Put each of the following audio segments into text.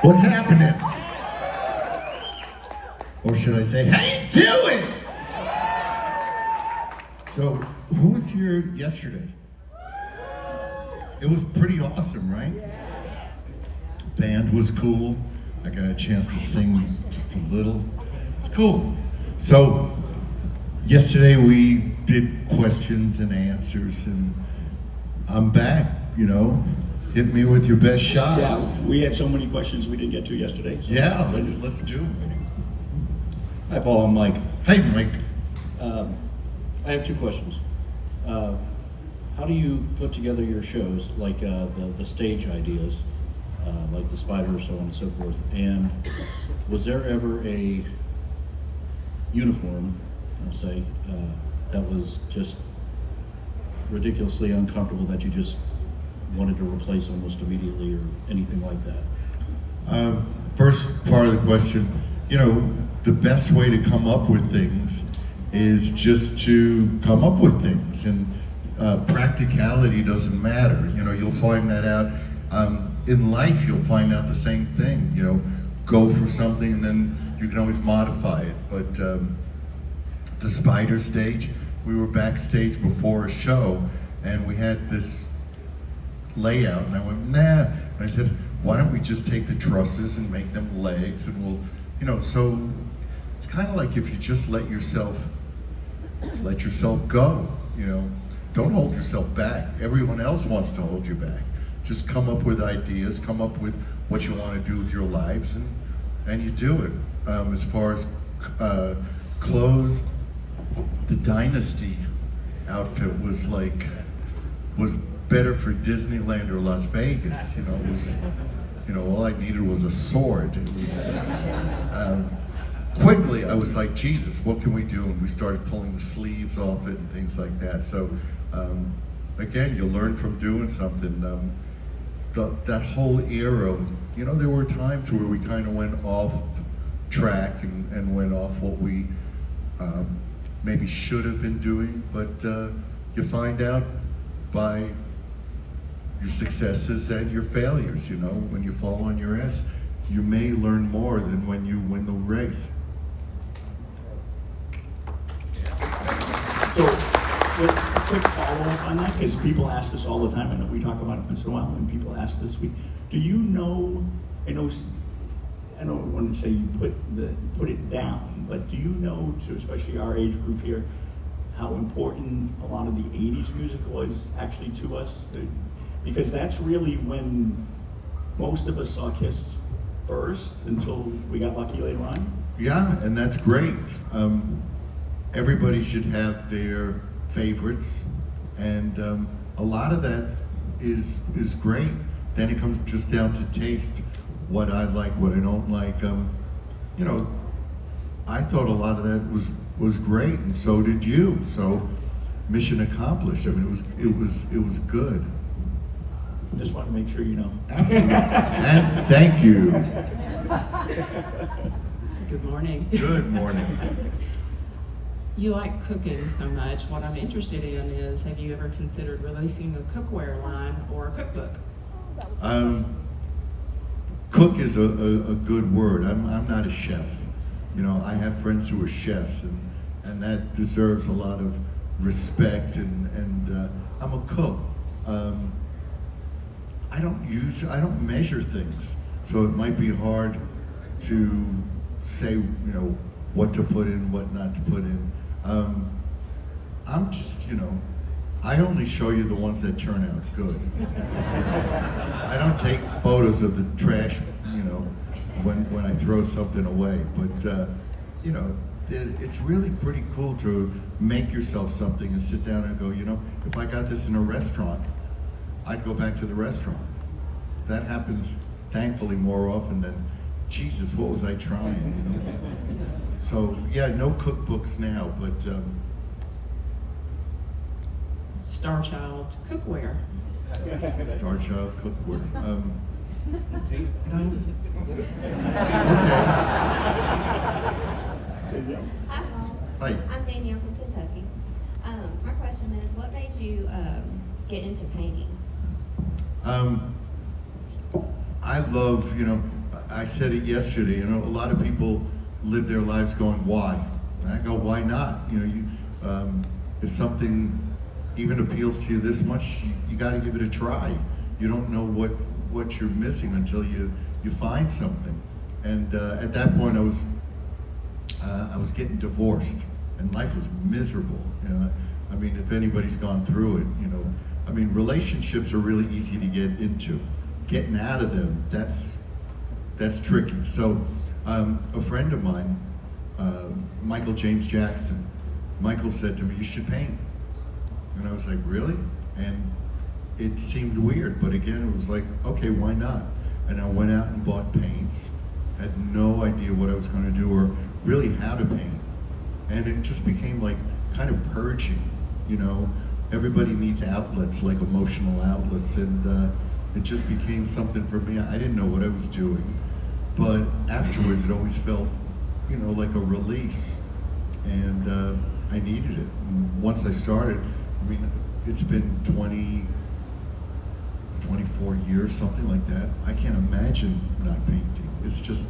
What's happening? Or should I say, how you doing? So, who was here yesterday? It was pretty awesome, right? Band was cool. I got a chance to sing just a little. It's cool. So, yesterday we did questions and answers, and I'm back, Hit me with your best shot. Yeah, we had so many questions we didn't get to yesterday. So Yeah, let's do it. Hi, Paul. I'm Mike. Hey, Mike. I have two questions. How do you put together your shows, like the stage ideas, like the spider, so on and so forth? And was there ever a uniform, I'll say, that was just ridiculously uncomfortable that you just wanted to replace almost immediately, or anything like that? First part of the question, the best way to come up with things is just to come up with things, and practicality doesn't matter. You'll find that out in life. You'll find out the same thing. Go for something and then you can always modify it. But the spider stage, we were backstage before a show and we had this layout, and I went, nah. And I said, why don't we just take the trusses and make them legs, and we'll, so it's kind of like if you just let yourself go, Don't hold yourself back. Everyone else wants to hold you back. Just come up with ideas, come up with what you want to do with your lives, and you do it. As far as clothes, the Dynasty outfit was better for Disneyland or Las Vegas. It was, all I needed was a sword. It was, quickly I was like, Jesus, what can we do? And we started pulling the sleeves off it and things like that. So again, you learn from doing something. That whole era, there were times where we kind of went off track and went off what we maybe should have been doing, but you find out by your successes and your failures. When you fall on your ass, you may learn more than when you win the race. So, a quick follow-up on that, because people ask this all the time, and we talk about it once in a while, and people ask this week, do you know, I don't want to say you put it down, but do you know, to especially our age group here, how important a lot of the 80s music was actually to us? Because that's really when most of us saw Kiss first, until we got lucky later on. Yeah, and that's great. Everybody should have their favorites, and a lot of that is great. Then it comes just down to taste, what I like, what I don't like. I thought a lot of that was great, and so did you. So mission accomplished. I mean, it was good. Just want to make sure you know. Absolutely. And thank you. Good morning. Good morning. You like cooking so much. What I'm interested in is, have you ever considered releasing a cookware line or a cookbook? Cook is a good word. I'm not a chef. I have friends who are chefs, and that deserves a lot of respect, and I'm a cook. I don't measure things, so it might be hard to say, what to put in, what not to put in. I'm just, I only show you the ones that turn out good. I don't take photos of the trash, when I throw something away. But, it's really pretty cool to make yourself something and sit down and go, if I got this in a restaurant, I'd go back to the restaurant. That happens, thankfully, more often than, Jesus, what was I trying? So, yeah, no cookbooks now, but... Star Child cookware. Star Child cookware. Okay. Hi, Paul. Hi. I'm Danielle from Kentucky. My question is, what made you get into painting? I love, I said it yesterday, you know, a lot of people live their lives going, why? And I go, why not? You know, if something even appeals to you this much, you gotta give it a try. You don't know what you're missing until you find something. And at that point, I was getting divorced, and life was miserable. You know? I mean, if anybody's gone through it, you know, I mean, relationships are really easy to get into. Getting out of them, that's tricky. So, a friend of mine, Michael James Jackson, Michael said to me, "You should paint." And I was like, "Really?" And it seemed weird, but again, it was like, okay, why not? And I went out and bought paints, had no idea what I was going to do or really how to paint. And it just became like kind of purging, you know? Everybody needs outlets, like emotional outlets, and it just became something for me. I didn't know what I was doing, but afterwards it always felt, you know, like a release, and I needed it. And once I started, I mean, it's been 24 years, something like that. I can't imagine not painting. It's just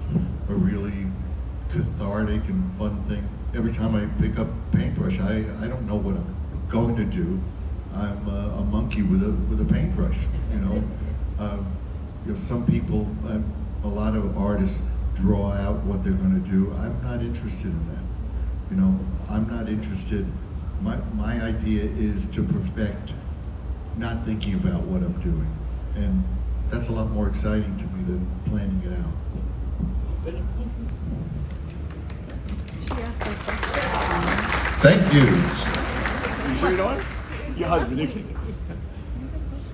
a really cathartic and fun thing. Every time I pick up a paintbrush, I don't know what I'm going to do. I'm a monkey with a paintbrush, you know. You know, some people, a lot of artists draw out what they're going to do. I'm not interested in that. You know, I'm not interested. My idea is to perfect, not thinking about what I'm doing. And that's a lot more exciting to me than planning it out. She asked her question. Thank you. You sure you don't? Your husband.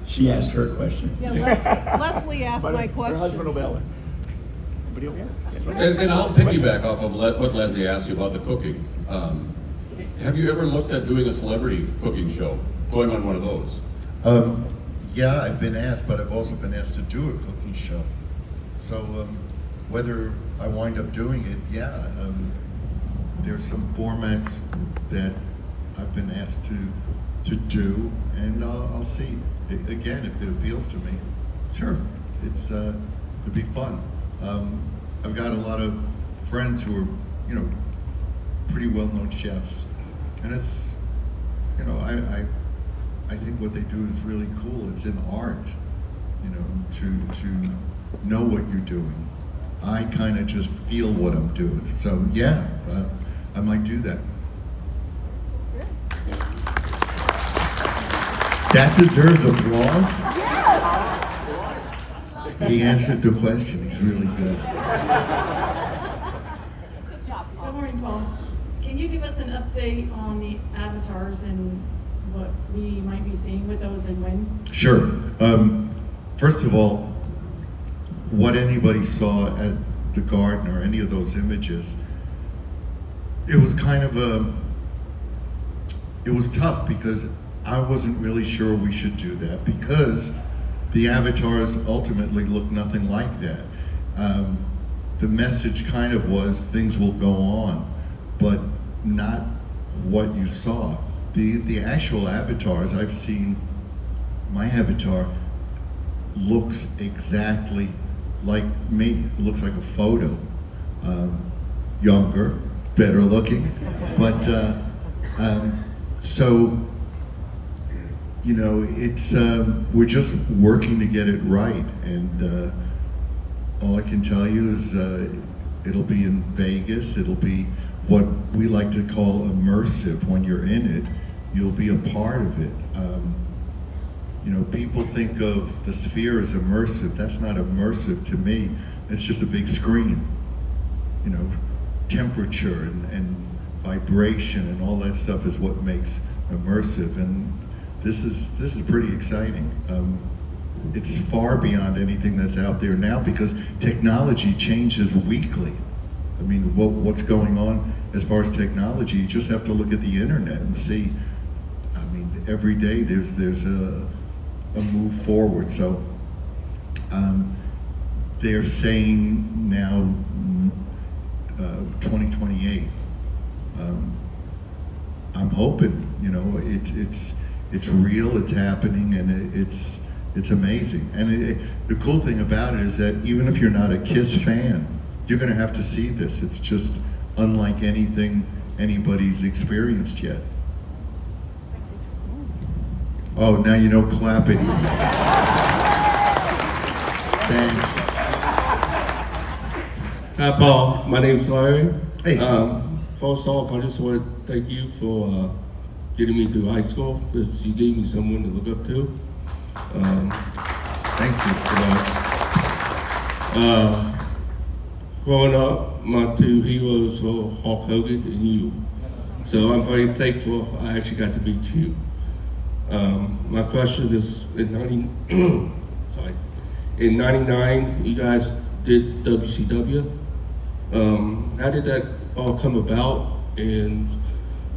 She asked her a question. Yeah, Leslie asked But my her husband will question. bail her. Anybody over here? And I'll piggyback off of what Leslie asked you about the cooking. Have you ever looked at doing a celebrity cooking show, going on one of those? Yeah, I've been asked, but I've also been asked to do a cooking show. So whether I wind up doing it, yeah. There's some formats that I've been asked to do, and I'll see. Again, if it appeals to me, sure, it'd be fun. I've got a lot of friends who are, you know, pretty well-known chefs, and it's, you know, I think what they do is really cool. It's an art, you know, to know what you're doing. I kind of just feel what I'm doing. So yeah, I might do that. That deserves applause. He answered the question. He's really good. Good job, Good Paul. morning, Paul. Can you give us an update on the avatars and what we might be seeing with those and when? Sure. First of all, what anybody saw at the garden or any of those images, it was kind of it was tough because I wasn't really sure we should do that because the avatars ultimately look nothing like that. The message kind of was things will go on, but not what you saw. The actual avatars I've seen, my avatar looks exactly like me. It looks like a photo. Younger, better looking, but so, you know, it's we're just working to get it right, and all I can tell you is it'll be in Vegas. It'll be what we like to call immersive. When you're in it, you'll be a part of it. You know, people think of the Sphere as immersive. That's not immersive to me. It's just a big screen. You know, temperature and vibration and all that stuff is what makes immersive. And this is pretty exciting. It's far beyond anything that's out there now because technology changes weekly. I mean, what's going on as far as technology? You just have to look at the internet and see. I mean, every day there's a move forward. So they're saying now 2028. I'm hoping, you know, it's real, it's happening, and It's amazing. And the cool thing about it is that even if you're not a Kiss fan, you're going to have to see this. It's just unlike anything anybody's experienced yet. Oh, now you know clap it. Thanks. Hi, Paul. My name's Larry. Hey. First off, I just want to thank you for getting me through high school, because you gave me someone to look up to. Thank you for that. Growing up, my two heroes were Hulk Hogan and you. So I'm very thankful I actually got to meet you. My question is, in 99, you guys did WCW. How did that all come about? And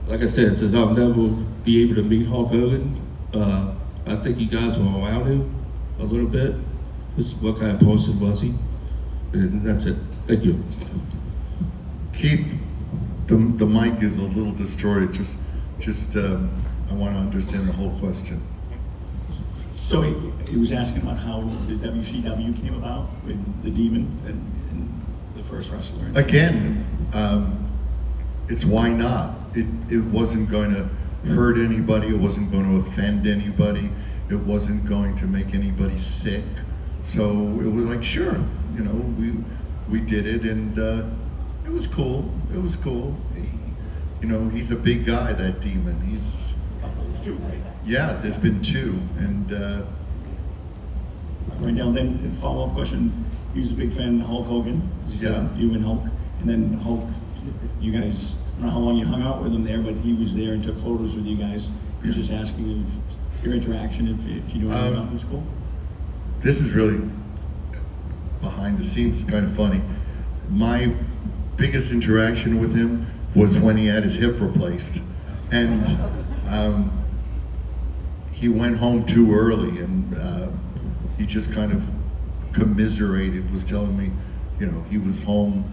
like I said, since I'll never be able to meet Hulk Hogan, I think you guys were around him a little bit. What kind of person was he? And that's it. Thank you. Keith, the mic is a little distorted. Just I want to understand the whole question. So he was asking about how the WCW came about with the Demon and the first wrestler. Again, it's why not? It wasn't going to hurt anybody. It wasn't going to offend anybody. It wasn't going to make anybody sick. So it was like, sure, you know, we did it, and it was cool. It was cool. You know, he's a big guy, that Demon. He's Two, right? yeah. There's been two, and Right now, then a follow-up question. He was a big fan of Hulk Hogan. As you said, Yeah. you and Hulk, and then Hulk. You guys, I don't know how long you hung out with him there, but he was there and took photos with you guys. He was just asking if your interaction, if you know anything about it, was cool. this is really behind the scenes. It's kind of funny. My biggest interaction with him was when he had his hip replaced, and he went home too early, and he just kind of commiserated, was telling me, you know, he was home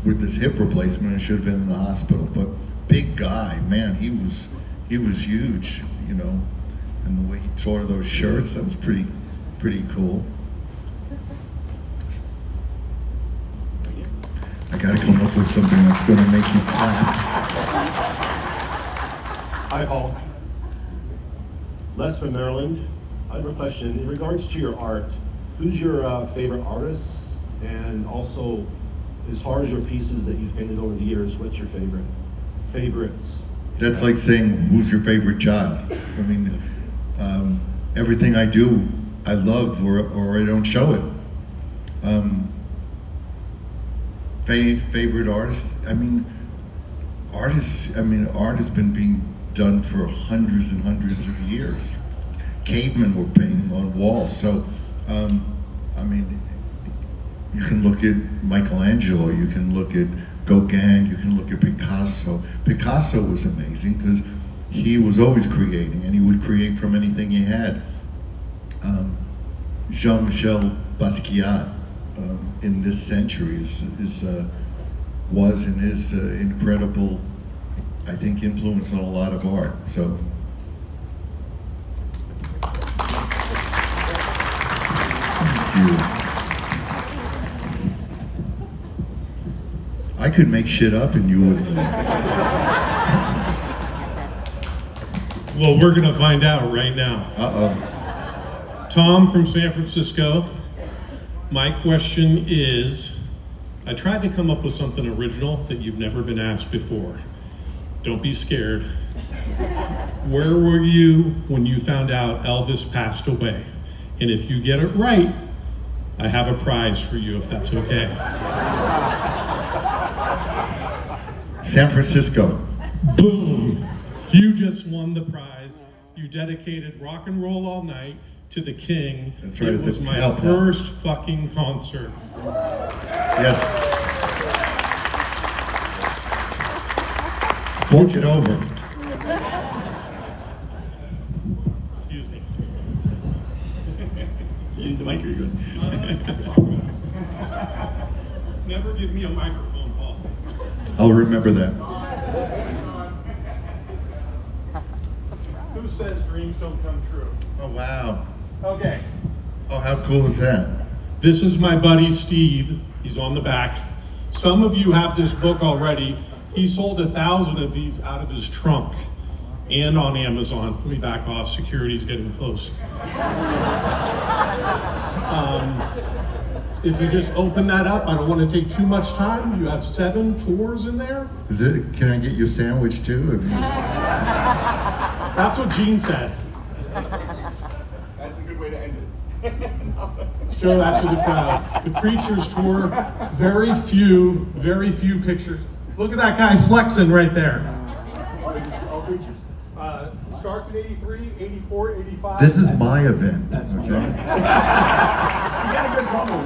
with his hip replacement and should have been in the hospital. But big guy, man, he was huge, you know, and the way he tore those shirts, that was pretty cool. I gotta come up with something that's gonna make you clap. Hi, Paul. Les from Maryland. I have a question. In regards to your art, who's your favorite artist? And also, as far as your pieces that you've painted over the years, what's your favorites? That's like saying, who's your favorite child? I mean, everything I do, I love, or I don't show it. Favorite artist? Art has been being done for hundreds and hundreds of years. Cavemen were painting on walls. So, you can look at Michelangelo, you can look at Gauguin, you can look at Picasso. Picasso was amazing because he was always creating, and he would create from anything he had. Jean-Michel Basquiat in this century was and is incredible, I think, influence on a lot of art. So. Thank you. I could make shit up and you would. Well, we're gonna find out right now. Uh-oh. Tom from San Francisco. My question is, I tried to come up with something original that you've never been asked before. Don't be scared. Where were you when you found out Elvis passed away? And if you get it right, I have a prize for you, if that's okay. San Francisco. Boom! You just won the prize. You dedicated Rock and Roll All Night to the King. That's right, It at was the my Help Out. first fucking concert. Yes. Forge it over. Excuse me. You need the mic, or you're good. Never give me a microphone, Paul. I'll remember that. Who says dreams don't come true? Oh, wow. Okay. Oh, how cool is that? This is my buddy Steve. He's on the back. Some of you have this book already. He sold 1,000 of these out of his trunk and on Amazon. Let me back off. Security's getting close. If you just open that up, I don't want to take too much time. You have 7 tours in there. Is it? Can I get your sandwich too? That's what Gene said. That's a good way to end it. Show that to the crowd. The Preachers Tour, very few pictures. Look at that guy flexing right there. All preachers. Starts in 83, 84, 85. This is my event. That's okay? You got a good promo.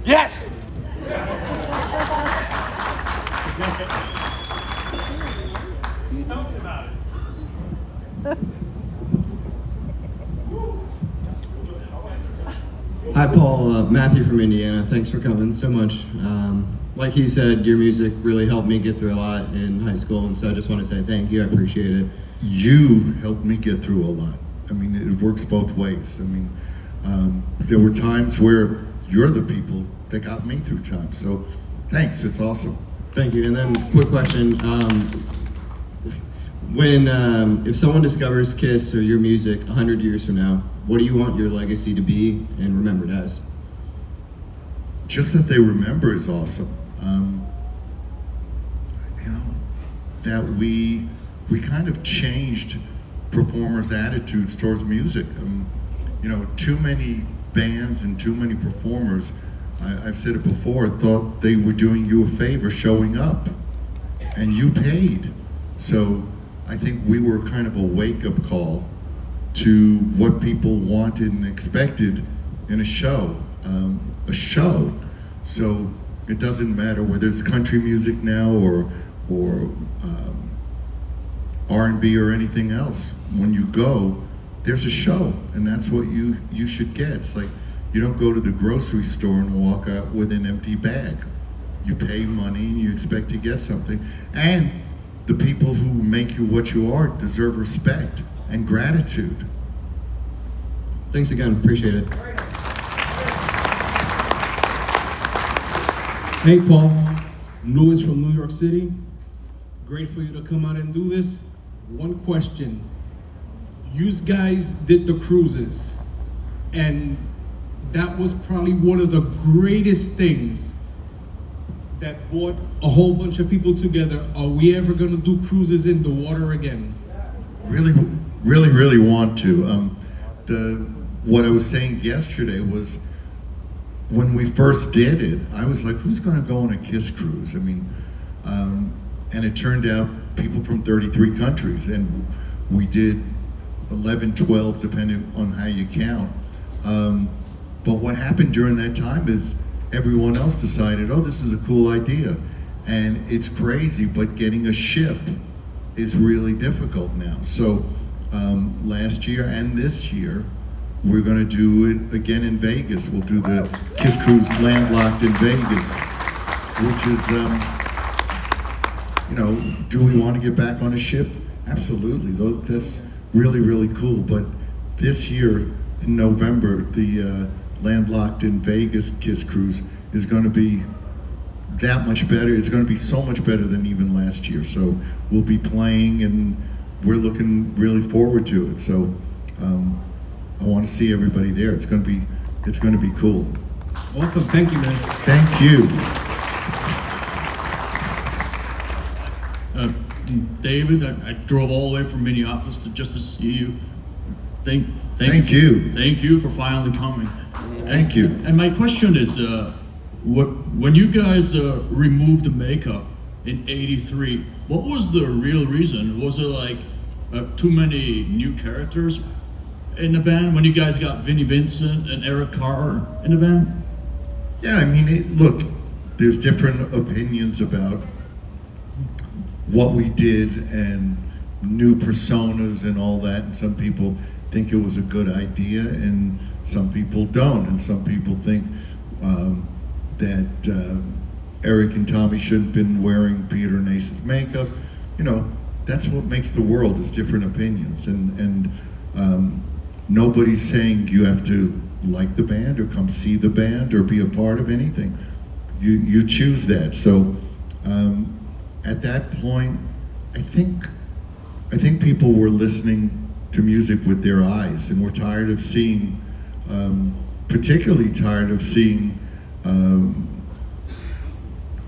Yes! Tell me about it. Hi, Paul. Matthew from Indiana. Thanks for coming so much. Like he said, your music really helped me get through a lot in high school, and so I just want to say thank you. I appreciate it. You helped me get through a lot. I mean, it works both ways. I mean, there were times where you're the people that got me through times. So thanks, it's awesome. Thank you. And then, quick question. If someone discovers Kiss or your music 100 years from now, what do you want your legacy to be and remembered as? Just that they remember is awesome. You know, that we kind of changed performers' attitudes towards music. You know, too many bands and too many performers, I've said it before, thought they were doing you a favor showing up, and you paid. So I think we were kind of a wake-up call to what people wanted and expected in a show. So it doesn't matter whether it's country music now or R&B or anything else. When you go, there's a show, and that's what you should get. It's like you don't go to the grocery store and walk out with an empty bag. You pay money and you expect to get something. And the people who make you what you are deserve respect and gratitude. Thanks again. Appreciate it. Hey, Paul. Louis from New York City. Great for you to come out and do this. One question. You guys did the cruises, and that was probably one of the greatest things that brought a whole bunch of people together. Are we ever gonna do cruises in the water again? Really want to. What I was saying yesterday was, when we first did it, I was like, who's gonna go on a Kiss cruise? I mean, and it turned out people from 33 countries, and we did 11, 12, depending on how you count. But what happened during that time is everyone else decided, oh, this is a cool idea. And it's crazy, but getting a ship is really difficult now. So last year and this year, we're gonna do it again in Vegas. We'll do the Kiss Cruise Landlocked in Vegas, which is, you know, do we want to get back on a ship? Absolutely, that's really cool. But this year in November, the Landlocked in Vegas Kiss Cruise is going to be that much better. It's going to be so much better than even last year. So we'll be playing, and we're looking really forward to it. So I want to see everybody there. It's going to be cool. Awesome. Thank you, man. Thank you. David, I drove all the way from Minneapolis just to see you. Thank you. Thank you for finally coming. Thank you. And my question is, when you guys removed the makeup in '83, what was the real reason? Was it like too many new characters in the band when you guys got Vinnie Vincent and Eric Carr in the band? Yeah, I mean, look, there's different opinions about what we did and new personas and all that, and some people think it was a good idea and some people don't, and some people think that Eric and Tommy shouldn't have been wearing Peter and Ace's makeup. You know, that's what makes the world, is different opinions, and nobody's saying you have to like the band or come see the band or be a part of anything. You choose that. So at that point, I think people were listening to music with their eyes, and were tired of seeing, particularly tired of seeing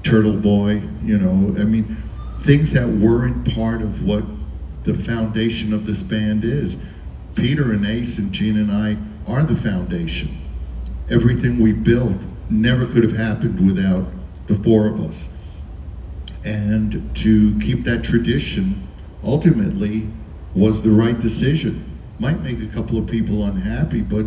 Turtle Boy, you know, I mean, things that weren't part of what the foundation of this band is. Peter and Ace and Gene and I are the foundation. Everything we built never could have happened without the four of us. And to keep that tradition ultimately was the right decision. Might make a couple of people unhappy, but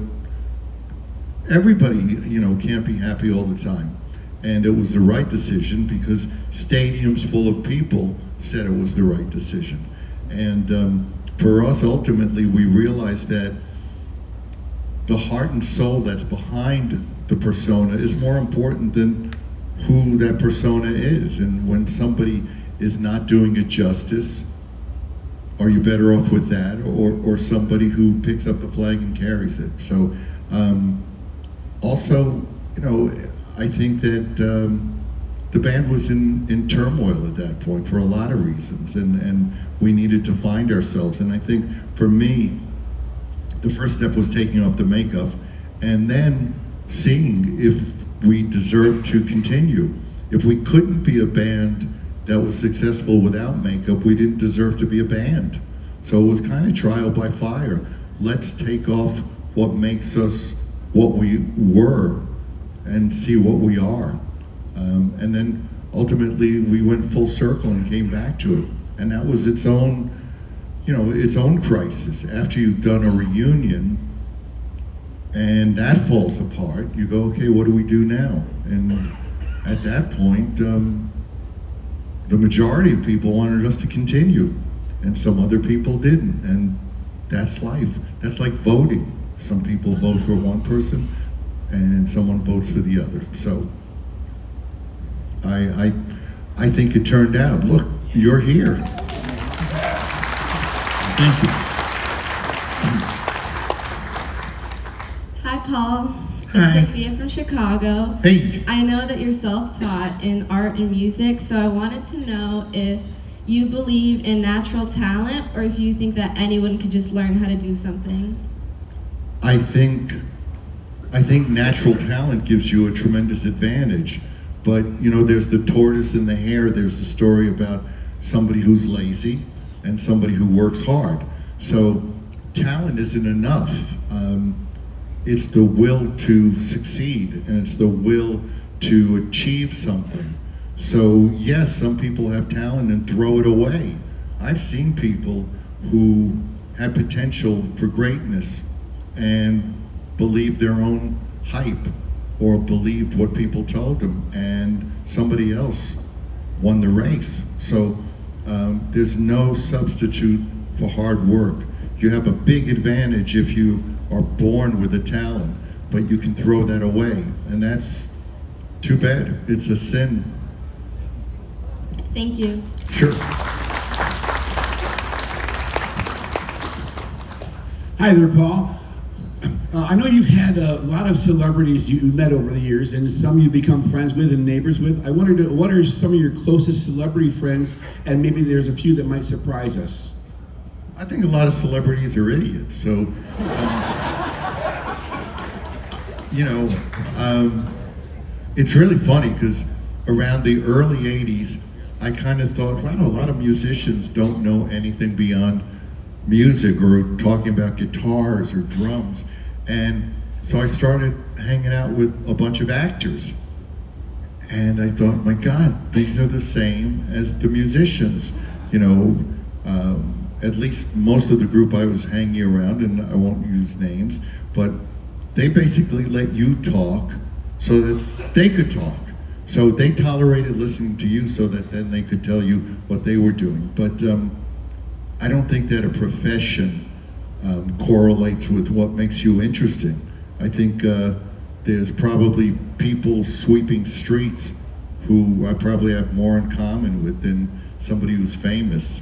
everybody, you know, can't be happy all the time. And it was the right decision because stadiums full of people said it was the right decision. And for us, ultimately, we realized that the heart and soul that's behind the persona is more important than who that persona is. And when somebody is not doing it justice, are you better off with that or somebody who picks up the flag and carries it? So also, you know, I think that the band was in turmoil at that point for a lot of reasons, and we needed to find ourselves. And I think for me, the first step was taking off the makeup and then seeing if we deserved to continue. If we couldn't be a band that was successful without makeup, we didn't deserve to be a band. So it was kind of trial by fire. Let's take off what makes us what we were and see what we are. And then ultimately we went full circle and came back to it. And that was its own, you know, its own crisis. After you've done a reunion and that falls apart, you go, okay, what do we do now? And at that point, the majority of people wanted us to continue, and some other people didn't, and that's life. That's like voting. Some people vote for one person, and someone votes for the other. So I think it turned out, look, you're here. Thank you. Hi, Paul. Hi. It's Sophia from Chicago. Hey. I know that you're self-taught in art and music, so I wanted to know if you believe in natural talent or if you think that anyone could just learn how to do something. I think natural talent gives you a tremendous advantage, but you know, there's the tortoise and the hare. There's a story about somebody who's lazy and somebody who works hard. So talent isn't enough. It's the will to succeed, and it's the will to achieve something. So yes, some people have talent and throw it away. I've seen people who had potential for greatness and believed their own hype or believed what people told them, and somebody else won the race. So there's no substitute for hard work. You have a big advantage if you are born with a talent, but you can throw that away, and that's too bad. It's a sin. Thank you. Sure. Hi there, Paul. I know you've had a lot of celebrities you met over the years, and some you've become friends with and neighbors with. I wondered, what are some of your closest celebrity friends, and maybe there's a few that might surprise us? I think a lot of celebrities are idiots, so, you know, it's really funny because around the early 80s, I kind of thought, wow, a lot of musicians don't know anything beyond music or talking about guitars or drums. And so I started hanging out with a bunch of actors. And I thought, my God, these are the same as the musicians. You know, at least most of the group I was hanging around, and I won't use names, but they basically let you talk so that they could talk. So they tolerated listening to you so that then they could tell you what they were doing. But I don't think that a profession correlates with what makes you interesting. I think there's probably people sweeping streets who I probably have more in common with than somebody who's famous.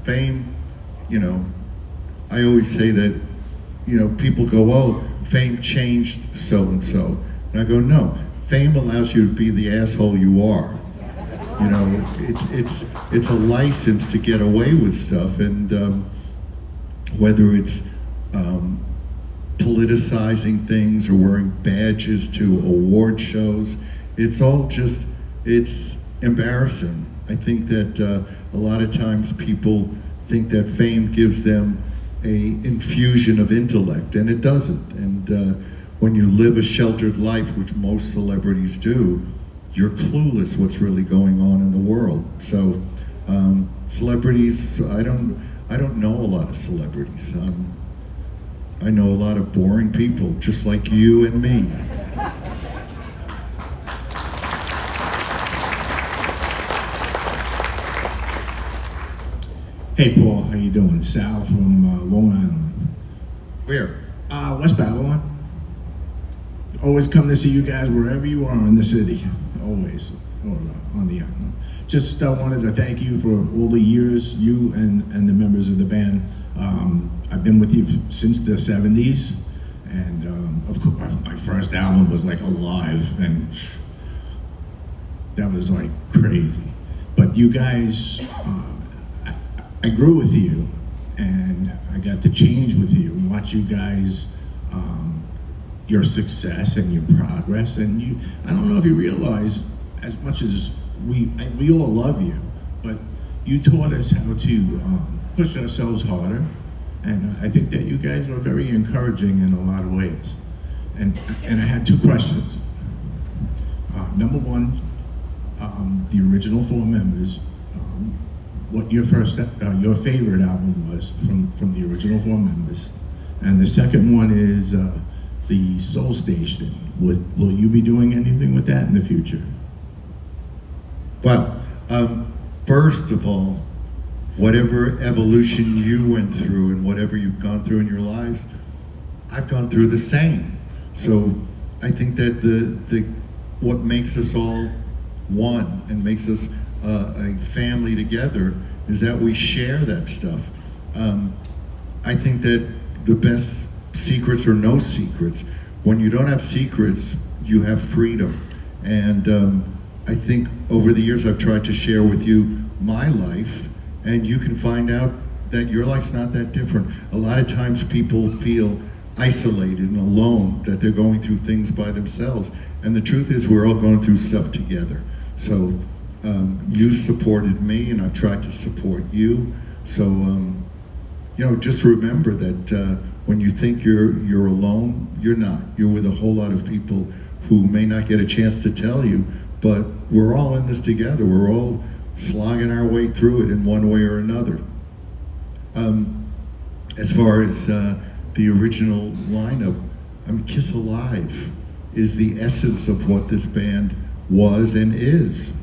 fame, you know, I always say that, you know, people go, oh, fame changed so-and-so. And I go, no, fame allows you to be the asshole you are. You know, it's a license to get away with stuff, and whether it's politicizing things or wearing badges to award shows, it's all just, it's embarrassing. I think that a lot of times people think that fame gives them a infusion of intellect, and it doesn't. And when you live a sheltered life, which most celebrities do, you're clueless what's really going on in the world. So celebrities, I don't know a lot of celebrities. I know a lot of boring people, just like you and me. Hey Paul, how you doing? Sal from Long Island. Where? West Babylon. Always come to see you guys wherever you are in the city. Always, or on the island. Just wanted to thank you for all the years, you and the members of the band. I've been with you since the 70s, and of course my first album was like Alive, and that was like crazy. But you guys, I grew with you, and I got to change with you and watch you guys, your success and your progress. And you, I don't know if you realize, as much as we all love you, but you taught us how to push ourselves harder. And I think that you guys were very encouraging in a lot of ways. And I had two questions. Number one, the original four members, what your favorite album was from the original four members. And the second one is the Soul Station. Will you be doing anything with that in the future? Well, first of all, whatever evolution you went through and whatever you've gone through in your lives, I've gone through the same. So I think that what makes us all one and makes us a family together is that we share that stuff. I think that the best secrets are no secrets. When you don't have secrets, you have freedom. And I think over the years I've tried to share with you my life, and you can find out that your life's not that different. A lot of times people feel isolated and alone, that they're going through things by themselves. And the truth is we're all going through stuff together. So you supported me, and I've tried to support you. So you know, just remember that when you think you're alone, you're not. You're with a whole lot of people who may not get a chance to tell you, but we're all in this together. We're all slogging our way through it in one way or another. As far as the original lineup, I mean, Kiss Alive is the essence of what this band was and is.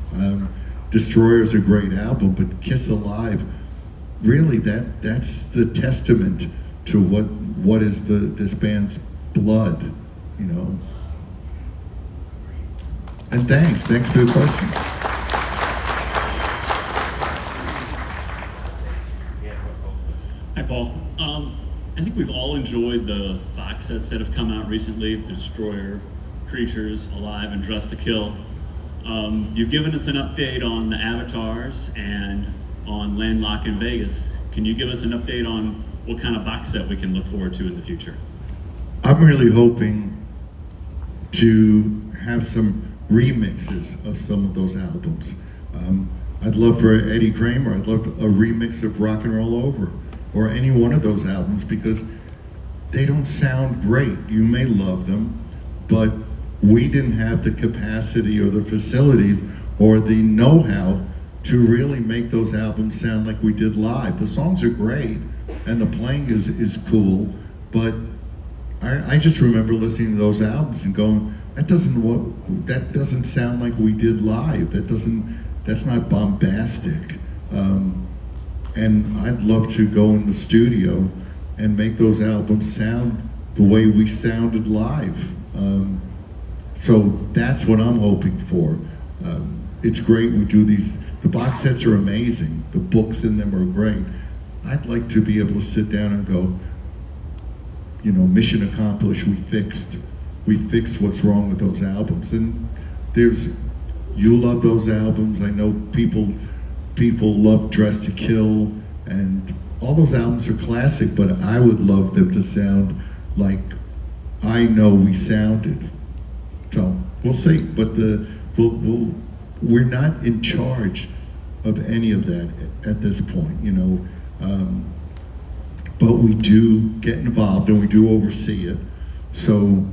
Destroyer's a great album, but Kiss Alive, really that's the testament to what is this band's blood, you know. And thanks for the question. Hi, Paul. I think we've all enjoyed the box sets that have come out recently, Destroyer, Creatures, Alive, and Dress to Kill. You've given us an update on the avatars and on Landlock in Vegas. Can you give us an update on what kind of box set we can look forward to in the future? I'm really hoping to have some remixes of some of those albums. I'd love for Eddie Kramer, I'd love a remix of Rock and Roll Over, or any one of those albums, because they don't sound great. You may love them, but we didn't have the capacity or the facilities or the know-how to really make those albums sound like we did live. The songs are great and the playing is cool, but I just remember listening to those albums and going, that doesn't sound like we did live. That's not bombastic. And I'd love to go in the studio and make those albums sound the way we sounded live. So that's what I'm hoping for. It's great we do these, the box sets are amazing, the books in them are great. I'd like to be able to sit down and go, you know, mission accomplished. We fixed what's wrong with those albums. And you love those albums. I know people love Dress to Kill, and all those albums are classic, but I would love them to sound like I know we sounded. So we'll see, but we're not in charge of any of that at this point, you know. But we do get involved and we do oversee it. So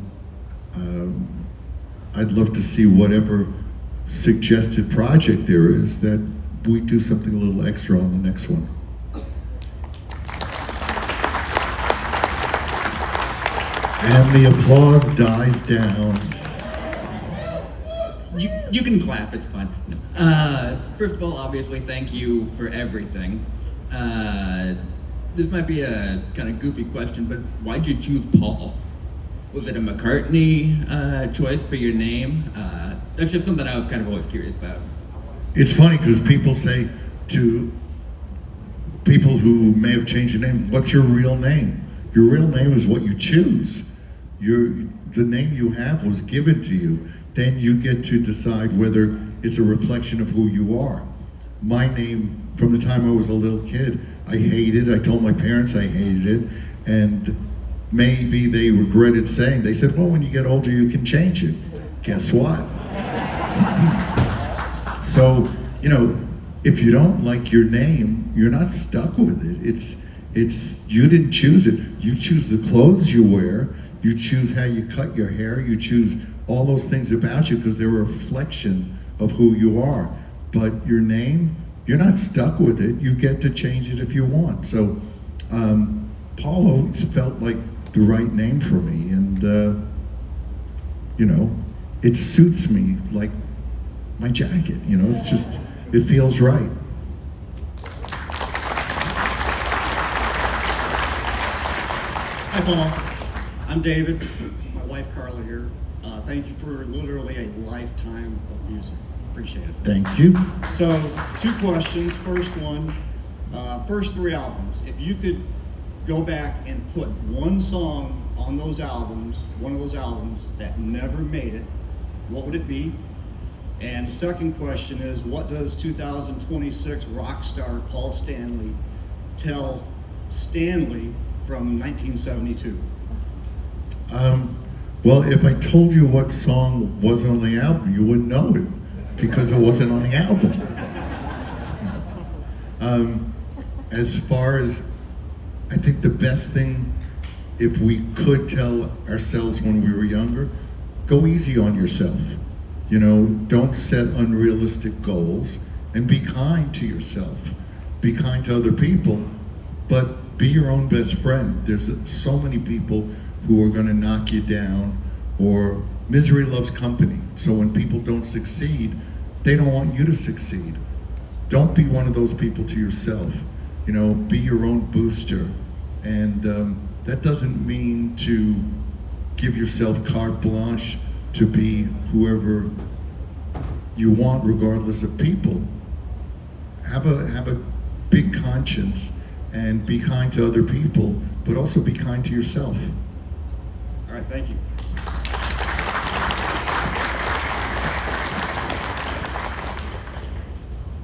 I'd love to see whatever suggested project there is that we do something a little extra on the next one. And the applause dies down. You can clap, it's fine. No. First of all, obviously, thank you for everything. This might be a kind of goofy question, but why'd you choose Paul? Was it a McCartney choice for your name? That's just something I was kind of always curious about. It's funny because people say to people who may have changed their name, what's your real name? Your real name is what you choose. The name you have was given to you. Then you get to decide whether it's a reflection of who you are. My name, from the time I was a little kid, I hated. I told my parents I hated it, and maybe they regretted saying. They said, well, when you get older, you can change it. Guess what? So, you know, if you don't like your name, you're not stuck with it. It's you didn't choose it. You choose the clothes you wear. You choose how you cut your hair. You choose all those things about you because they're a reflection of who you are. But your name, you're not stuck with it. You get to change it if you want. So Paul always felt like the right name for me. And, you know, it suits me like my jacket. You know, it's just, it feels right. Hi, Paul. I'm David. My wife, Carla, here. Thank you for literally a lifetime of music. Appreciate it. Thank you. So, 2 questions. First one, first 3 albums. If you could go back and put one song on those albums, one of those albums that never made it, what would it be? And second question is, what does 2026 rock star Paul Stanley tell Stanley from 1972? Well, if I told you what song wasn't on the album, you wouldn't know it because it wasn't on the album. As far as, I think the best thing, if we could tell ourselves when we were younger, go easy on yourself. You know, don't set unrealistic goals and be kind to yourself. Be kind to other people, but be your own best friend. There's so many people who are going to knock you down, or misery loves company. So when people don't succeed, they don't want you to succeed. Don't be one of those people to yourself. You know, be your own booster. And that doesn't mean to give yourself carte blanche to be whoever you want, regardless of people. Have a big conscience and be kind to other people, but also be kind to yourself. All right, thank you.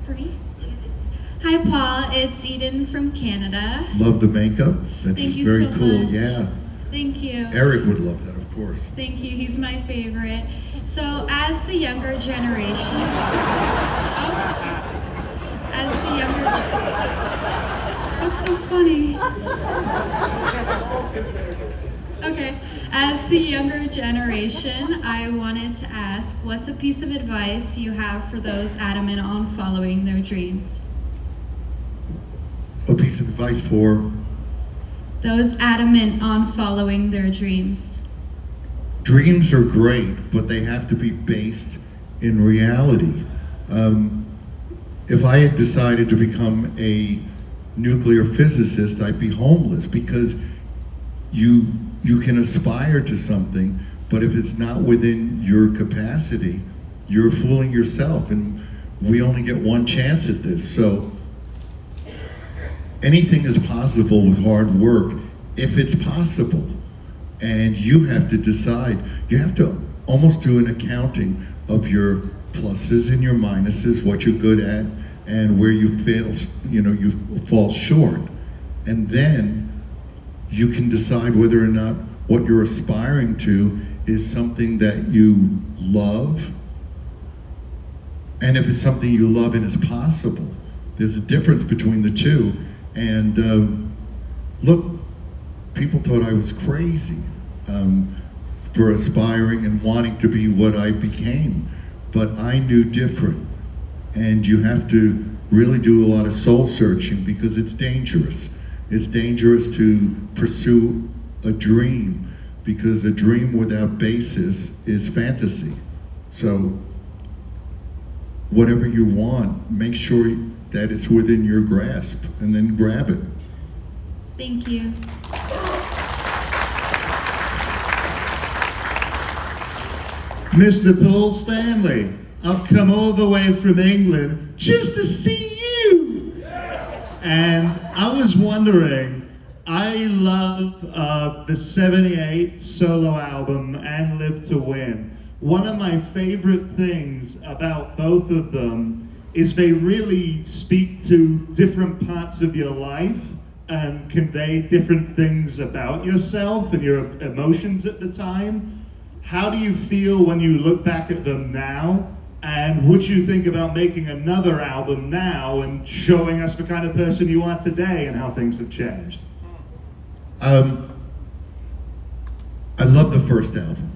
For me? Hi, Paul. It's Eden from Canada. Love the makeup. That's Thank you very so cool. much. Yeah. Thank you. Eric would love that, of course. Thank you. He's my favorite. So, as the younger generation, as the younger, what's so funny? Okay, as the younger generation, I wanted to ask, what's a piece of advice you have for those adamant on following their dreams? A piece of advice for? Those adamant on following their dreams. Dreams are great, but they have to be based in reality. If I had decided to become a nuclear physicist, I'd be homeless, because you can aspire to something, but if it's not within your capacity, you're fooling yourself, and we only get one chance at this. So anything is possible with hard work if it's possible. And you have to decide, you have to almost do an accounting of your pluses and your minuses, what you're good at, and where you fail, you fall short. And then you can decide whether or not what you're aspiring to is something that you love. And if it's something you love and is possible, there's a difference between the two. And look, people thought I was crazy for aspiring and wanting to be what I became. But I knew different. And you have to really do a lot of soul searching because it's dangerous. It's dangerous to pursue a dream because a dream without basis is fantasy. So whatever you want, make sure that it's within your grasp and then grab it. Thank you. Mr. Paul Stanley, I've come all the way from England just to see you. And I was wondering, I love the 78 solo album and Live to Win. One of my favorite things about both of them is they really speak to different parts of your life and convey different things about yourself and your emotions at the time. How do you feel when you look back at them now? And would you think about making another album now and showing us the kind of person you are today and how things have changed? I love the first album.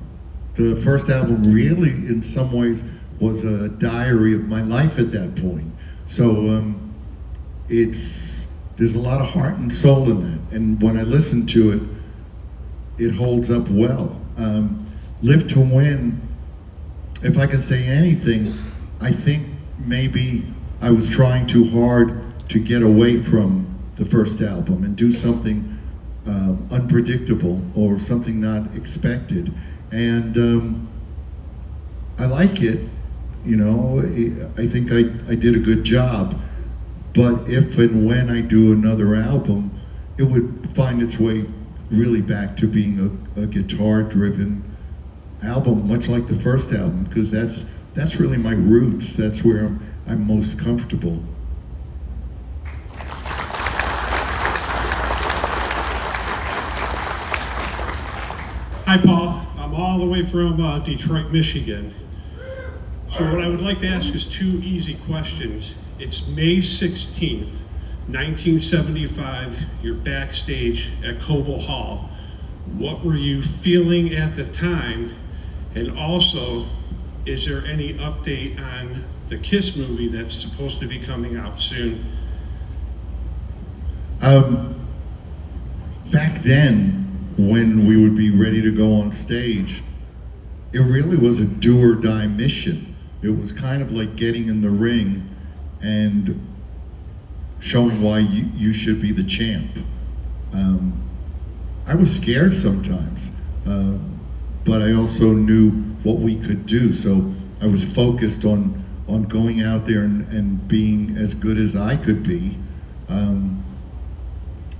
The first album really, in some ways, was a diary of my life at that point. So there's a lot of heart and soul in that. And when I listen to it, it holds up well. Live to Win, if I can say anything, I think maybe I was trying too hard to get away from the first album and do something unpredictable or something not expected. And I like it, I think I did a good job. But if and when I do another album, it would find its way really back to being a guitar-driven album, much like the first album, because that's really my roots. That's where I'm most comfortable. Hi, Paul. I'm all the way from Detroit, Michigan. So what I would like to ask is two easy questions. It's May 16th, 1975. You're backstage at Cobo Hall. What were you feeling at the time? And also, is there any update on the Kiss movie that's supposed to be coming out soon? Back then, when we would be ready to go on stage, it really was a do or die mission. It was kind of like getting in the ring and showing why you should be the champ. I was scared sometimes, but I also knew what we could do. So I was focused on going out there and being as good as I could be. And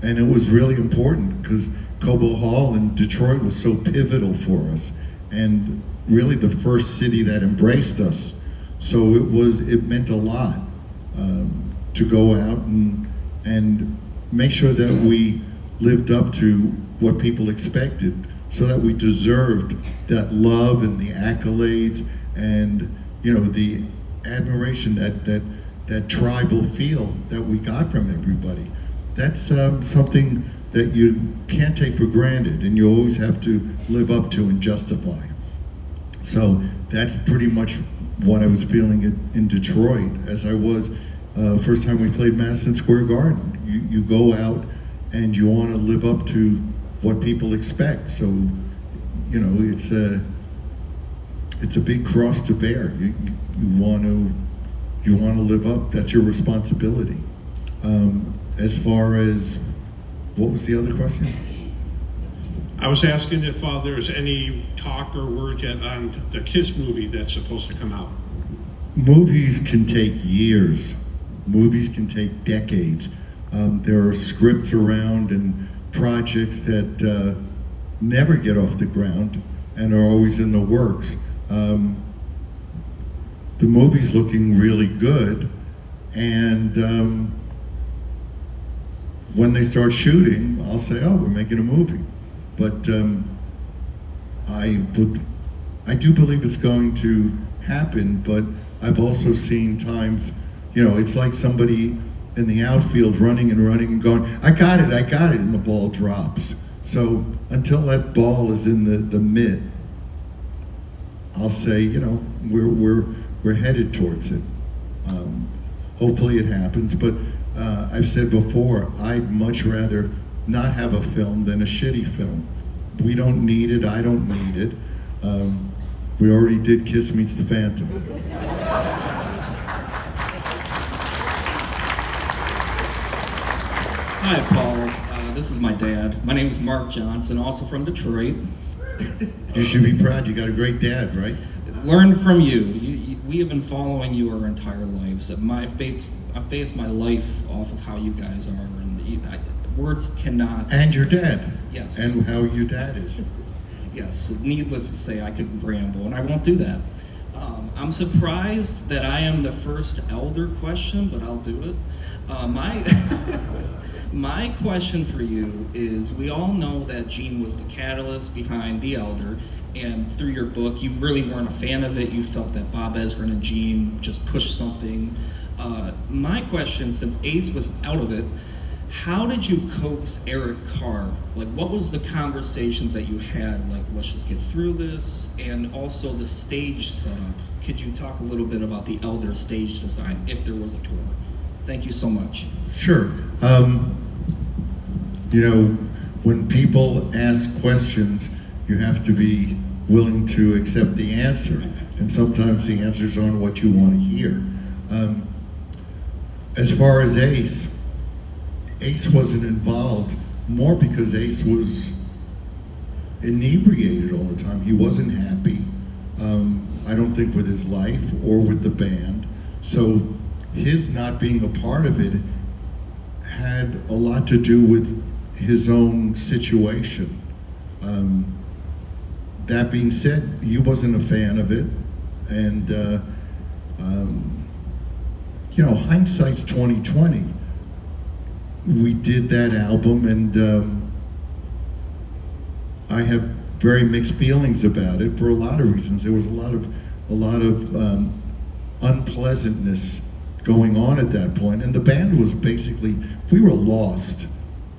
it was really important because Cobo Hall in Detroit was so pivotal for us, and really the first city that embraced us. So it meant a lot to go out and make sure that we lived up to what people expected, so that we deserved that love and the accolades and the admiration, that tribal feel that we got from everybody. That's something that you can't take for granted, and you always have to live up to and justify. So that's pretty much what I was feeling in Detroit, as I was first time we played Madison Square Garden. You go out and you want to live up to what people expect. So, it's a big cross to bear. You want to live up. That's your responsibility. As far as, what was the other question? I was asking if there's any talk or word yet on the Kiss movie that's supposed to come out. Movies can take years. Movies can take decades. There are scripts around and projects that never get off the ground and are always in the works. The movie's looking really good, and when they start shooting, I'll say, "Oh, we're making a movie." But I do believe it's going to happen. But I've also seen times, it's like somebody in the outfield running and going, I got it," and the ball drops. So until that ball is in the mitt, I'll say, we're headed towards it. Hopefully it happens, but I've said before, I'd much rather not have a film than a shitty film. We don't need it, I don't need it. We already did Kiss Meets the Phantom. Hi, Paul. This is my dad. My name is Mark Johnson, also from Detroit. You should be proud. You got a great dad, right? Learn from you. We have been following you our entire lives. I base my life off of how you guys are, and words cannot. And your dad. Yes. And how your dad is. Yes. Needless to say, I could ramble, and I won't do that. I'm surprised that I am the first elder question, but I'll do it. My question for you is, we all know that Gene was the catalyst behind The Elder, and through your book, you really weren't a fan of it. You felt that Bob Ezrin and Gene just pushed something. My question, since Ace was out of it, how did you coax Eric Carr? Like, what was the conversations that you had? Like, let's just get through this, and also the stage setup. Could you talk a little bit about the Elder stage design, if there was a tour? Thank you so much. Sure. When people ask questions, you have to be willing to accept the answer. And sometimes the answers aren't what you want to hear. As far as Ace wasn't involved more because Ace was inebriated all the time. He wasn't happy, I don't think, with his life or with the band. So his not being a part of it had a lot to do with his own situation. That being said, he wasn't a fan of it, and hindsight's 2020. We did that album, and I have very mixed feelings about it for a lot of reasons. There was a lot of unpleasantness going on at that point, and the band was basically, we were lost.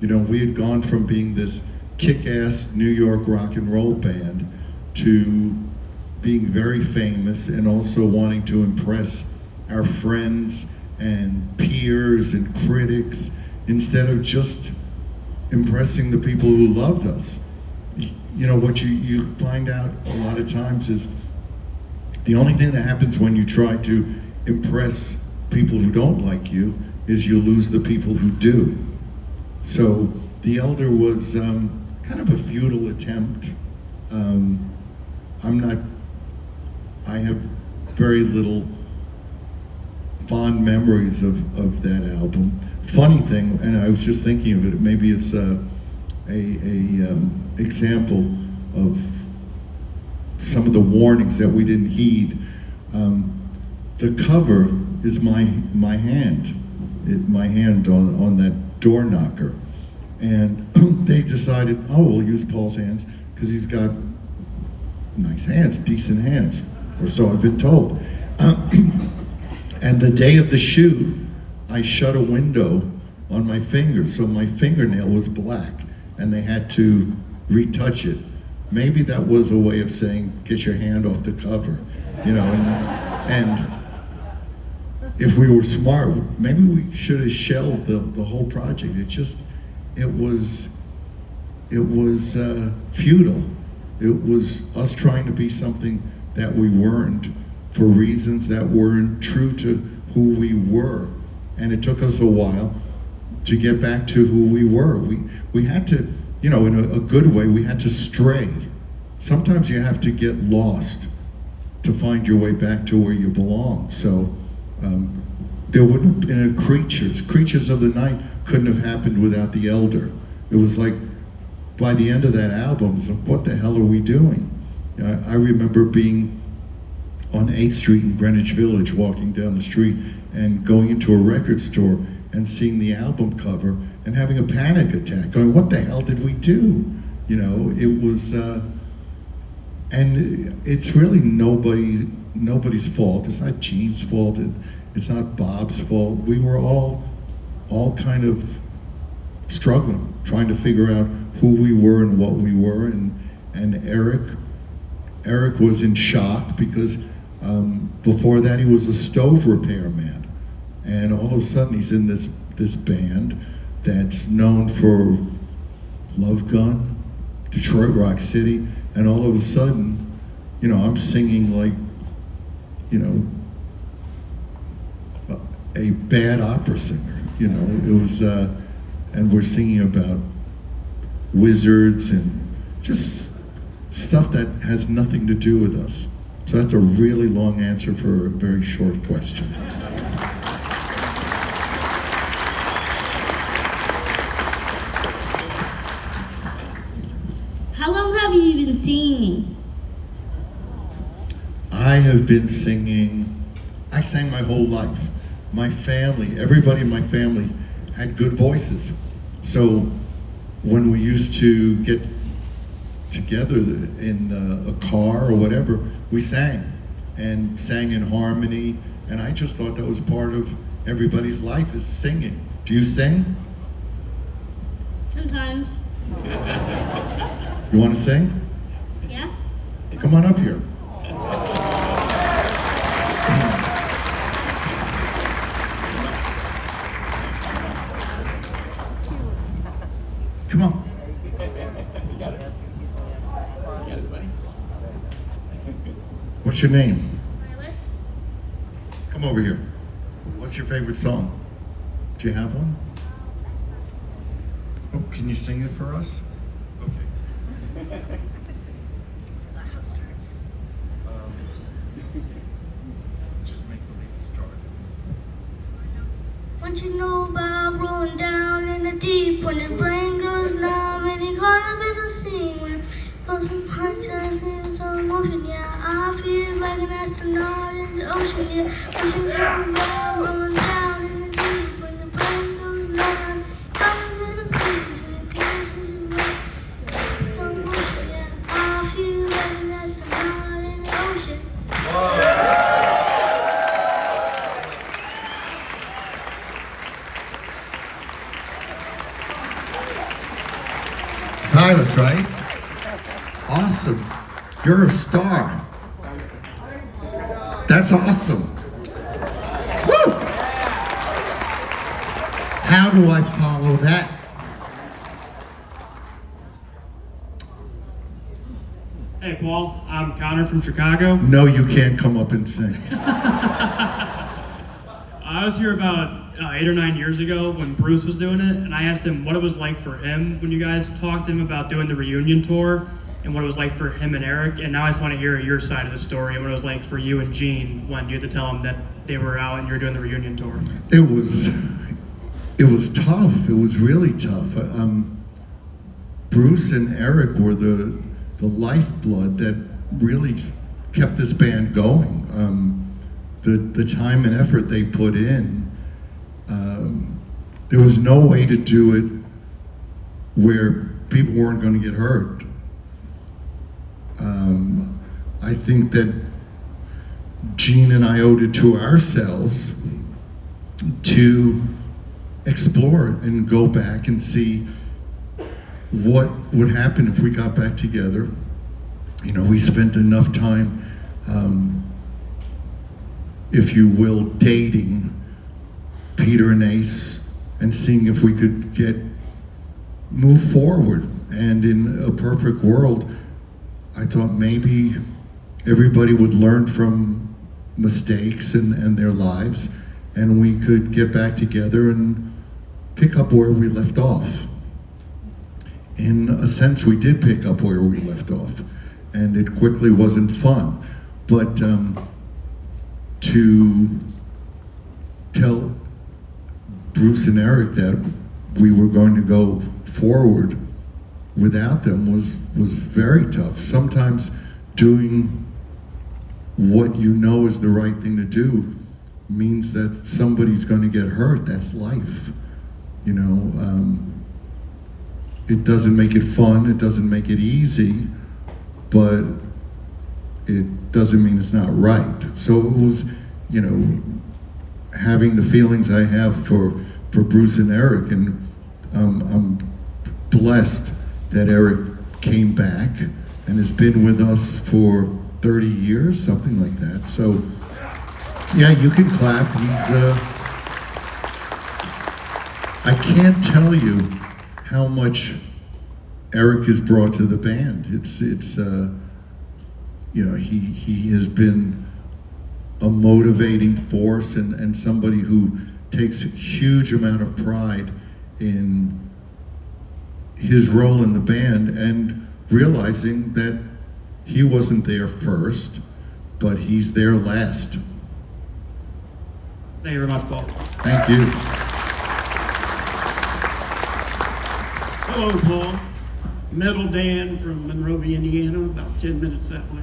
We had gone from being this kick-ass New York rock and roll band to being very famous and also wanting to impress our friends and peers and critics instead of just impressing the people who loved us. What you find out a lot of times is the only thing that happens when you try to impress people who don't like you is you lose the people who do. So The Elder was kind of a futile attempt. I have very little fond memories of that album. Funny thing, and I was just thinking of it, maybe it's a example of some of the warnings that we didn't heed. The cover is my hand on that door knocker. And they decided, oh, we'll use Paul's hands because he's got nice hands, decent hands, or so I've been told. And the day of the shoot, I shut a window on my finger, so my fingernail was black, and they had to retouch it. Maybe that was a way of saying, get your hand off the cover, and if we were smart, maybe we should have shelved the whole project. It was futile. It was us trying to be something that we weren't for reasons that weren't true to who we were. And it took us a while to get back to who we were. We had to, in a good way, we had to stray. Sometimes you have to get lost to find your way back to where you belong. So there wouldn't have been Creatures of the Night couldn't have happened without the Elder. It was like, by the end of that album, it's like, what the hell are we doing? I remember being on 8th Street in Greenwich Village, walking down the street and going into a record store and seeing the album cover and having a panic attack, going, what the hell did we do? You know, it was, and it's really nobody's fault. It's not Gene's fault. It's not Bob's fault. We were all kind of struggling, trying to figure out who we were and what we were. And Eric was in shock because before that he was a stove repairman, and all of a sudden he's in this band that's known for Love Gun, Detroit Rock City, and all of a sudden, you know, I'm singing like, you know, a bad opera singer. You know, it was, and we're singing about wizards and just stuff that has nothing to do with us. So that's a really long answer for a very short question. How long have you been singing? I have been singing, I sang my whole life. My family, everybody in my family had good voices. So when we used to get together in a car or whatever, we sang in harmony. And I just thought that was part of everybody's life, is singing. Do you sing? Sometimes. You want to sing? Yeah? Come on up here. Come on. What's your name? Silas? Come over here. What's your favorite song? Do you have one? Oh, can you sing it for us? Okay. Just make believe it started. What you know about rolling down in the deep when your brain goes numb and you can't even sing when most hearts in slow motion? Yeah, I feel like an astronaut in the ocean. Yeah, what you know about rolling down in the deep when your brain goes numb, can't even breathe when it feels when slow motion? Yeah, I feel like an astronaut in the ocean. Silas, right? Awesome. You're a star. That's awesome. Woo! How do I follow that? Hey, Paul. I'm Connor from Chicago. No, you can't come up and sing. I was here about 8 or 9 years ago when Bruce was doing it, and I asked him what it was like for him when you guys talked to him about doing the reunion tour, and what it was like for him and Eric. And now I just want to hear your side of the story and what it was like for you and Gene when you had to tell them that they were out and you were doing the reunion tour. It was tough. It was really tough. Bruce and Eric were the lifeblood that really kept this band going. The time and effort they put in, there was no way to do it where people weren't going to get hurt. I think that Gene and I owed it to ourselves to explore and go back and see what would happen if we got back together. You know, we spent enough time, if you will, dating Peter and Ace and seeing if we could move forward. And in a perfect world, I thought maybe everybody would learn from mistakes and their lives, and we could get back together and pick up where we left off. In a sense, we did pick up where we left off, and it quickly wasn't fun. But to tell Bruce and Eric that we were going to go forward without them was very tough. Sometimes doing what you know is the right thing to do means that somebody's going to get hurt. That's life. You know, it doesn't make it fun, it doesn't make it easy, but it doesn't mean it's not right. So it was, you know, having the feelings I have for Bruce and Eric, and I'm blessed that Eric came back and has been with us for 30 years, something like that. So, yeah, you can clap. I can't tell you how much Eric has brought to the band. It's you know, he has been a motivating force and somebody who takes a huge amount of pride in his role in the band, and realizing that he wasn't there first, but he's there last. Thank you very much, Paul. Thank you. Hello, Paul. Metal Dan from Monrovia, Indiana, about 10 minutes that way.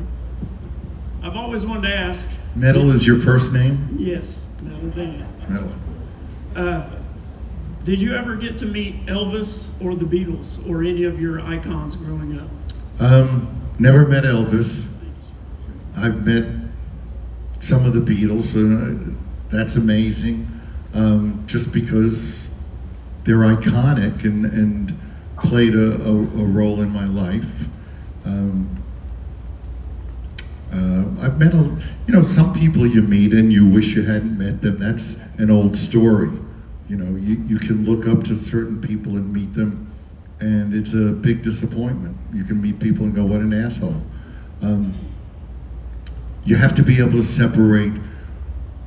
I've always wanted to ask. Metal is your first name? Yes, Metal Dan. Metal. Did you ever get to meet Elvis or the Beatles or any of your icons growing up? Never met Elvis. I've met some of the Beatles. That's amazing. Just because they're iconic and played a role in my life. I've met some people you meet and you wish you hadn't met them. That's an old story. You know, you can look up to certain people and meet them, and it's a big disappointment. You can meet people and go, what an asshole. You have to be able to separate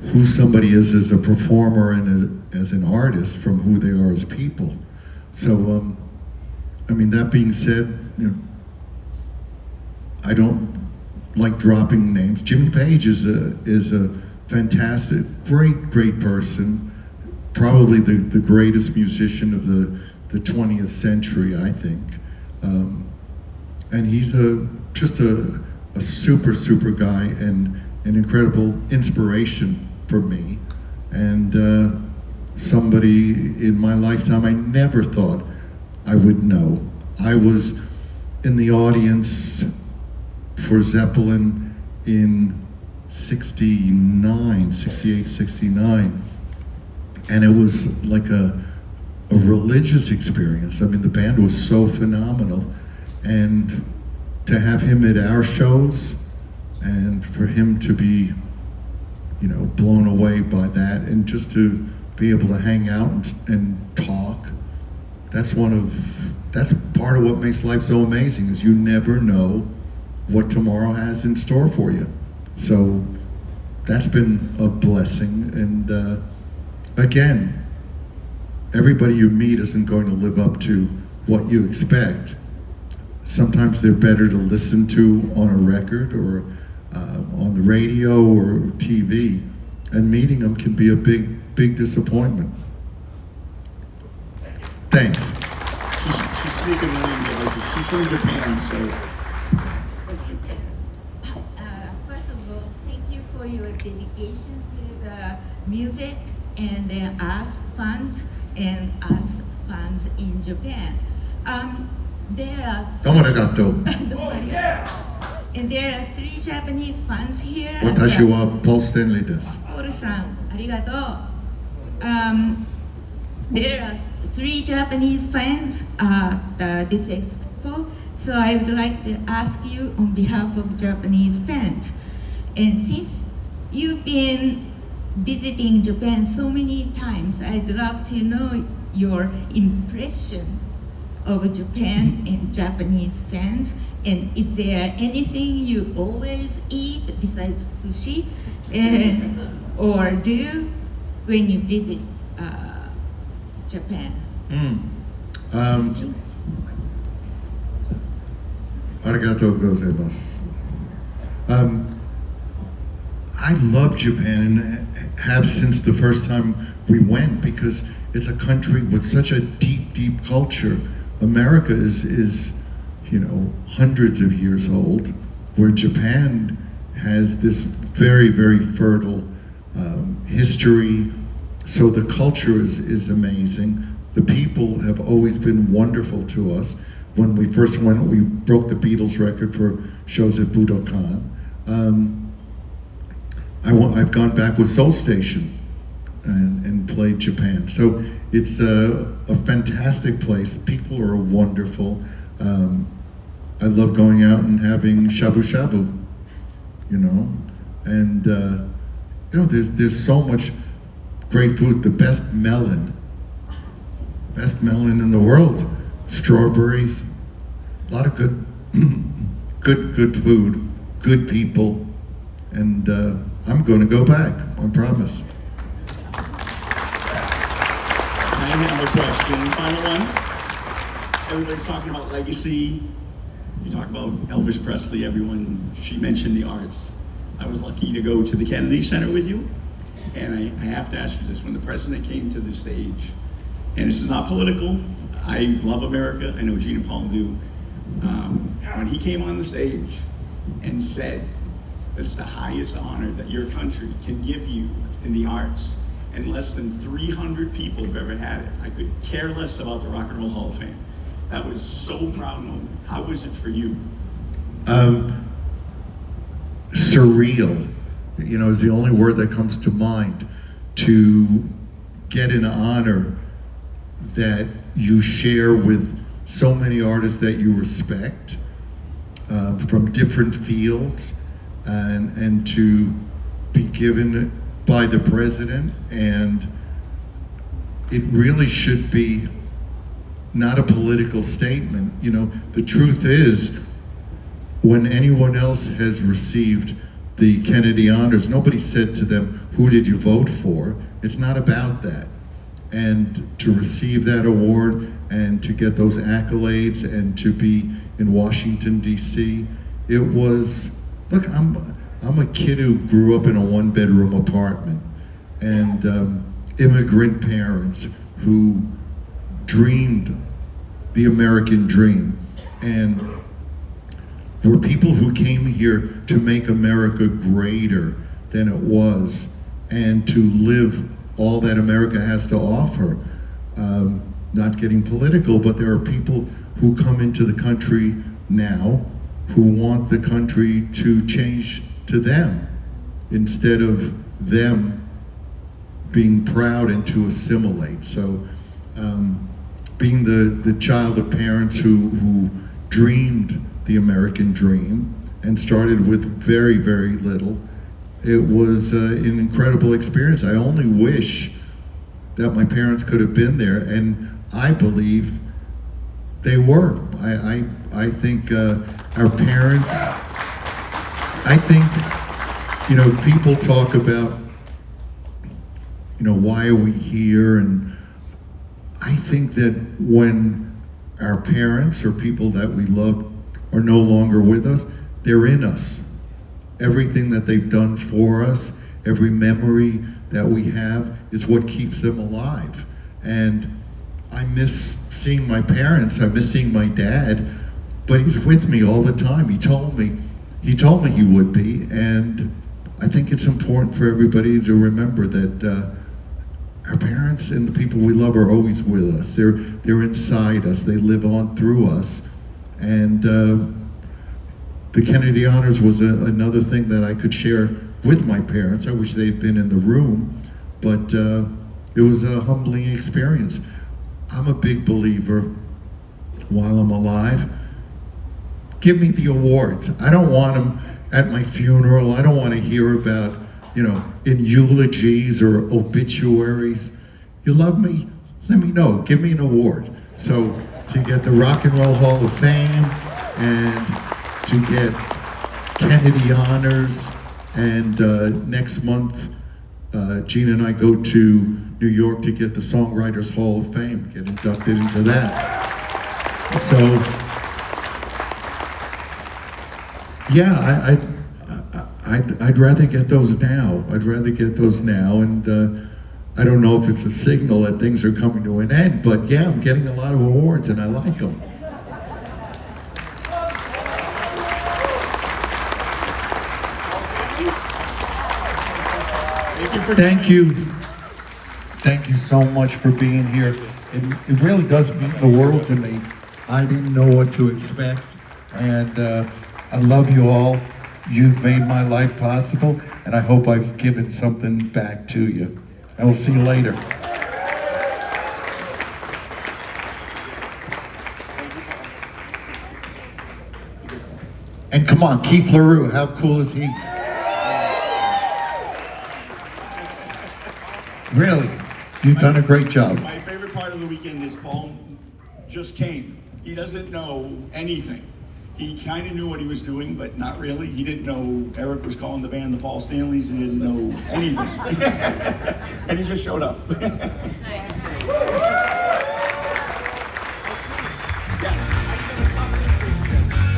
who somebody is as a performer and as an artist from who they are as people. So, I mean, that being said, you know, I don't like dropping names. Jimmy Page is a fantastic, great person. Probably the greatest musician of the 20th century, I think. And he's just a super guy and an incredible inspiration for me. And somebody in my lifetime I never thought I would know. I was in the audience for Zeppelin in 68, 69. And it was like a religious experience. I mean, the band was so phenomenal. And to have him at our shows and for him to be, you know, blown away by that, and just to be able to hang out and talk, that's part of what makes life so amazing, is you never know what tomorrow has in store for you. So that's been a blessing. And again, everybody you meet isn't going to live up to what you expect. Sometimes they're better to listen to on a record or on the radio or TV, and meeting them can be a big disappointment. Thanks. She's sneaking in, but she's from Japan, so. First of all, thank you for your dedication to the music and then us fans and us fans in Japan. There are and there are 3 Japanese fans here. 私はPaul Stanley です。ポールさん、ありがとう。There are 3 Japanese fans at this expo, so I would like to ask you on behalf of Japanese fans. And since you've been visiting Japan so many times, I'd love to know your impression of Japan and Japanese fans. And is there anything you always eat besides sushi or do when you visit Japan? ありがとうございます。I I love Japan and have since the first time we went, because it's a country with such a deep, deep culture. America is hundreds of years old, where Japan has this very, very fertile history. So the culture is amazing. The people have always been wonderful to us. When we first went, we broke the Beatles record for shows at Budokan. I've gone back with Soul Station and played Japan. So it's a fantastic place. The people are wonderful. I love going out and having shabu shabu, and there's so much great food. The best melon in the world. Strawberries, a lot of good good food, good people, and I'm going to go back, I promise. I have a question, final one. Everybody's talking about legacy. You talk about Elvis Presley, she mentioned the arts. I was lucky to go to the Kennedy Center with you, and I have to ask you this. When the president came to the stage, and this is not political, I love America, I know Gene and Paul do. When he came on the stage and said that it's the highest honor that your country can give you in the arts, and less than 300 people have ever had it, I could care less about the Rock and Roll Hall of Fame. That was so proud moment. How was it for you? Surreal, is the only word that comes to mind. To get an honor that you share with so many artists that you respect from different fields, and to be given by the president, and it really should be not a political statement. The truth is, when anyone else has received the Kennedy honors, nobody said to them, who did you vote for? It's not about that. And to receive that award and to get those accolades and to be in Washington, D.C., it was, look, I'm a kid who grew up in a one-bedroom apartment, and immigrant parents who dreamed the American dream, and were people who came here to make America greater than it was, and to live all that America has to offer. Not getting political, but there are people who come into the country now who want the country to change to them, instead of them being proud and to assimilate. So being the child of parents who dreamed the American dream and started with very, very little, it was an incredible experience. I only wish that my parents could have been there, and I believe they were. I think our parents, I think, people talk about, why are we here? And I think that when our parents or people that we love are no longer with us, they're in us. Everything that they've done for us, every memory that we have is what keeps them alive. And I miss seeing my parents, I miss seeing my dad, but he's with me all the time. He told me he would be, and I think it's important for everybody to remember that our parents and the people we love are always with us. They're inside us, they live on through us. And the Kennedy Honors was another thing that I could share with my parents. I wish they'd been in the room, but it was a humbling experience. I'm a big believer, while I'm alive, give me the awards. I don't want them at my funeral. I don't want to hear about, in eulogies or obituaries. You love me? Let me know. Give me an award. So to get the Rock and Roll Hall of Fame and to get Kennedy Honors, and next month, Gene and I go to New York to get the Songwriters Hall of Fame, get inducted into that. So, yeah, I'd rather get those now. I'd rather get those now, and I don't know if it's a signal that things are coming to an end, but yeah, I'm getting a lot of awards, and I like them. Thank you. Thank you so much for being here. It really does mean the world to me. I didn't know what to expect, and I love you all. You've made my life possible, and I hope I've given something back to you. And we'll see you later. And come on, Keith LaRue, how cool is he? Really, you've done a great job. My favorite part of the weekend is Paul just came. He doesn't know anything. He kind of knew what he was doing, but not really. He didn't know Eric was calling the band the Paul Stanleys. He didn't know anything. And he just showed up.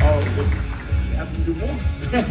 Oh, have to do more.